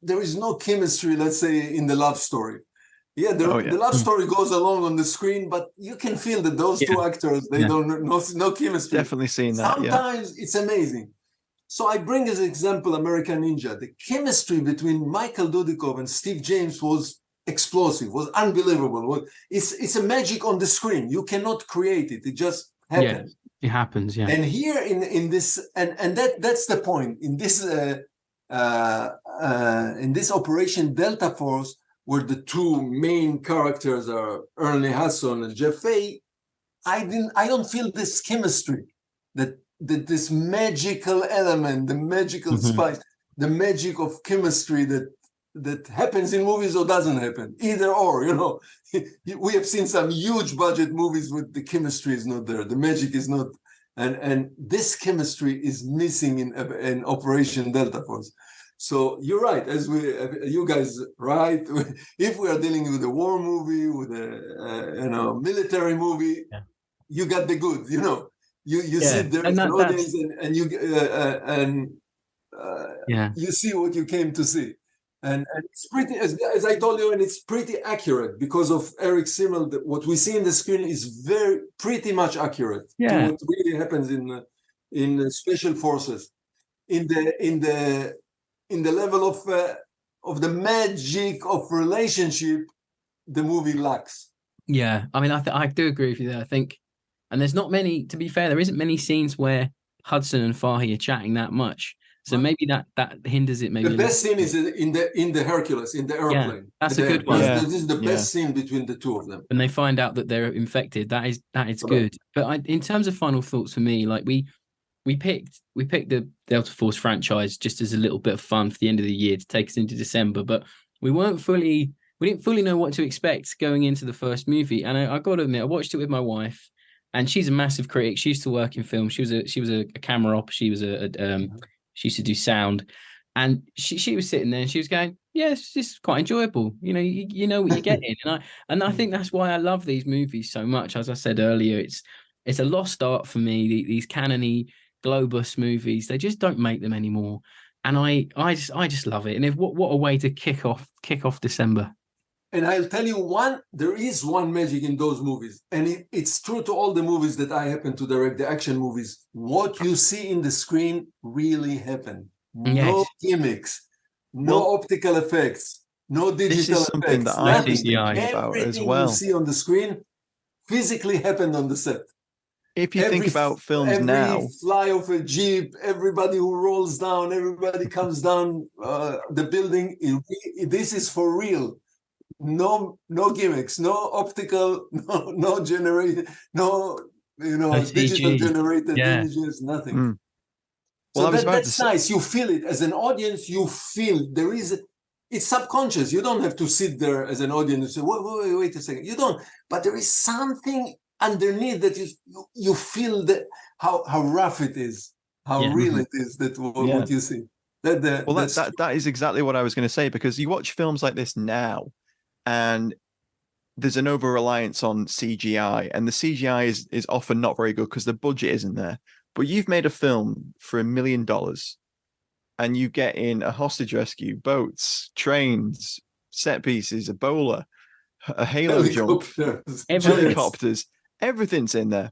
S3: there is no chemistry, let's say, in the love story. The love story goes along on the screen, but you can feel that those two actors, they don't no chemistry.
S2: Definitely seen that.
S3: Sometimes it's amazing. So I bring as an example American Ninja. The chemistry between Michael Dudikoff and Steve James was explosive, was unbelievable. It's a magic on the screen. You cannot create it. It just happens.
S1: Yeah, it happens. Yeah.
S3: And here in this, and that's the point in this Operation Delta Force, where the two main characters are Ernie Hudson and Jeff Fahey. I don't feel this chemistry, that this magical element, the magical spice, the magic of chemistry that happens in movies or doesn't happen, either or. We have seen some huge budget movies with the chemistry is not there, the magic is not, and this chemistry is missing in Operation Delta Force. So you're right, you guys right. If we are dealing with a war movie, with a military movie, you got the goods. You sit there as an audience and you see what you came to see, and it's pretty, as I told you, and it's pretty accurate because of Eric Simmel. What we see in the screen is pretty much accurate to what really happens in special forces, in the level of the magic of relationship. The movie lacks.
S1: Yeah, I mean, I do agree with you there. I think, and there's not many. To be fair, there isn't many scenes where Hudson and Fahey are chatting that much. So maybe that hinders it. Maybe
S3: the best scene is in the Hercules, in the airplane.
S1: Yeah, that's a good one.
S3: This is the best scene between the two of them.
S1: When they find out that they're infected, that is good. But in terms of final thoughts for me, like we picked the Delta Force franchise just as a little bit of fun for the end of the year to take us into December, but we didn't fully know what to expect going into the first movie. And I got to admit, I watched it with my wife, and she's a massive critic. She used to work in film. She was a camera op. She used to do sound, and she was sitting there and she was going, "Yeah, it's just quite enjoyable. You know what you're getting." And I think that's why I love these movies so much. As I said earlier, it's a lost art for me. These canony Globus movies, they just don't make them anymore, and I just love it. And what a way to kick off December.
S3: And I'll tell you there is one magic in those movies, and it's true to all the movies that I happen to direct, the action movies. What you see in the screen really happened. No gimmicks, no optical effects, no digital effects.
S2: This is something that I think about as well.
S3: Everything you see on the screen physically happened on the set.
S2: If you think about films now,
S3: every fly of a jeep, everybody who rolls down, everybody comes down the building. This is for real. No gimmicks, no optical, no generated, digital generated images, nothing.
S2: Well,
S3: so that's nice. You feel it as an audience. You feel it's subconscious. You don't have to sit there as an audience and say, wait a second. You don't. But there is something underneath that you feel how rough it is, how real it is. What you see.
S2: That is exactly what I was going to say, because you watch films like this now, and there's an over-reliance on CGI, and the CGI is often not very good because the budget isn't there. But you've made a film for $1 million, and you get in a hostage rescue, boats, trains, set pieces, Ebola, a halo jump, helicopters, everything's in there.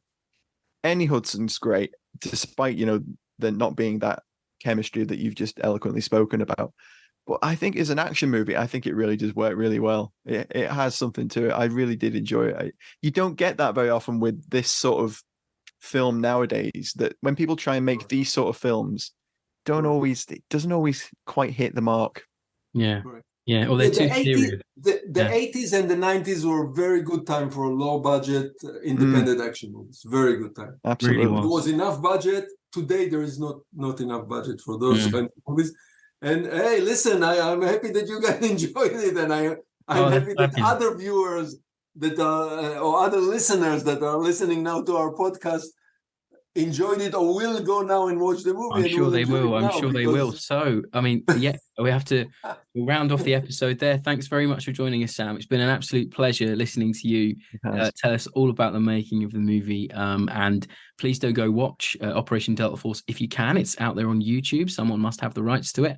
S2: Ernie Hudson's great, despite, there not being that chemistry that you've just eloquently spoken about. But I think as an action movie, I think it really does work really well. It has something to it. I really did enjoy it. You don't get that very often with this sort of film nowadays, that when people try and make these sort of films, it doesn't always quite hit the mark.
S1: Yeah. Yeah. Or they're too serious.
S3: The 80s and the 90s were a very good time for low budget independent action movies. Very good time.
S2: Absolutely.
S3: There was enough budget. Today there is not enough budget for those kind of movies. And hey, listen, I'm happy that you guys enjoyed it, and I'm happy that other viewers that or other listeners that are listening now to our podcast enjoyed it or will go now and watch the movie.
S1: I'm sure they will. So, I mean, we have to round off the episode there. Thanks very much for joining us, Sam. It's been an absolute pleasure listening to you tell us all about the making of the movie. And please do go watch Operation Delta Force if you can. It's out there on YouTube. Someone must have the rights to it.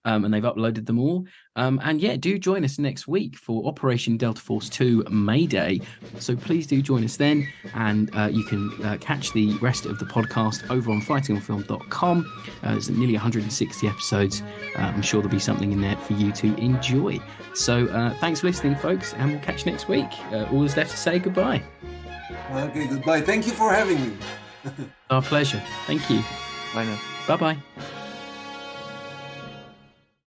S1: And they've uploaded them all. And do join us next week for Operation Delta Force 2 Mayday. So please do join us then. And you can catch the rest of the podcast over on fightingonfilm.com. There's nearly 160 episodes. I'm sure sure there'll be something in there for you to enjoy. So thanks for listening, folks, and we'll catch you next week. All that's left to say goodbye.
S3: Okay, goodbye. Thank you for having me.
S1: Our pleasure. Thank you.
S2: Bye now.
S1: Bye-bye.